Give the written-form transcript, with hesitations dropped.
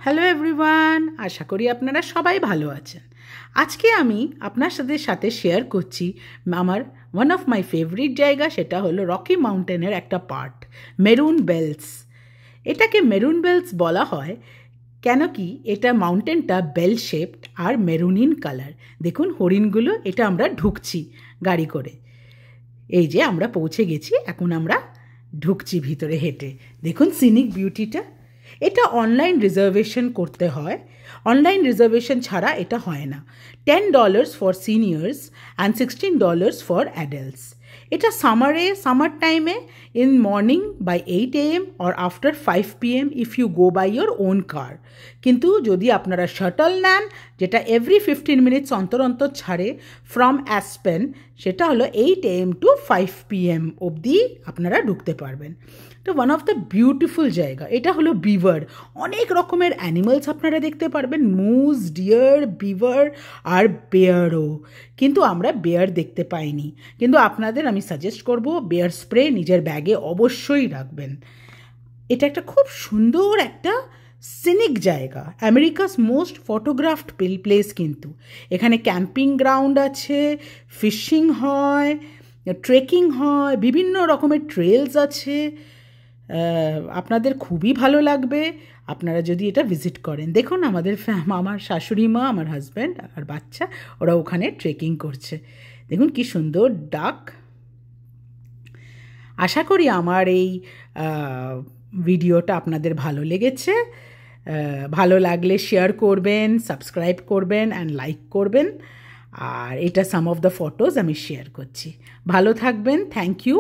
Hello everyone, আশা করি আপনারা সবাই ভালো আছেন। আজকে আমি আপনার সাথে শেয়ার করছি আমার ওয়ান অফ মাই ফেভারিট জায়গা, সেটা হলো রকি মাউন্টেনের একটা পার্ট, মেরুন বেলস। এটাকে মেরুন বেলস বলা হয় কেন কি এটা মাউন্টেনটা বেল শেপড আর মেরুনিন কালার। দেখুন হরিণগুলো, এটা আমরা ঢুকছি গাড়ি করে। এই যে আমরা পৌঁছে গেছি, এখন আমরা ঢুকছি ভিতরে হেঁটে। দেখুন সিনিক বিউটিটা। এটা অনলাইন রিজার্ভেশন করতে হয়, অনলাইন রিজার্ভেশন ছাড়া এটা হয় না। $10 for seniors and $16 for adults. এটা সামার টাইমে in morning by 8 AM or after 5 PM if you go by your own car. কিন্তু যদি আপনারা শাটল নেন, যেটা এভরি 15 মিনিটস অন্তর অন্তর ছাড়ে ফ্রম অ্যাসপেন, সেটা হলো 8 AM টু 5 PM অবধি আপনারা ঢুকতে পারবেন। তো ওয়ান অফ দ্য বিউটিফুল জায়গা। এটা হলো বিভার, অনেক রকমের অ্যানিমালস আপনারা দেখতে পারবেন, মুজ, ডিয়ার, বিভার আর বেয়ারও। কিন্তু আমরা বেয়ার দেখতে পাইনি, কিন্তু আপনাদের আমি সাজেস্ট করব বেয়ার স্প্রে নিজের ব্যাগে অবশ্যই রাখবেন। এটা একটা খুব সুন্দর একটা সিনিক জায়গা, আমেরিকাস মোস্ট ফটোগ্রাফড প্লেস। কিন্তু এখানে ক্যাম্পিং গ্রাউন্ড আছে, ফিশিং হয়, ট্রেকিং হয়, বিভিন্ন রকমের ট্রেলস আছে। আপনাদের খুবই ভালো লাগবে আপনারা যদি এটা ভিজিট করেন। দেখুন আমার শাশুড়ি মা, আমার হাজব্যান্ড আর বাচ্চা, ওরা ওখানে ট্রেকিং করছে। দেখুন কি সুন্দর ডাক। আশা করি আমার এই ভিডিওটা আপনাদের ভালো লেগেছে। ভালো লাগলে শেয়ার করবেন, সাবস্ক্রাইব করবেন অ্যান্ড লাইক করবেন। আর এটা সাম অফ দ্য ফটোজ আমি শেয়ার করছি। ভালো থাকবেন, থ্যাংক ইউ।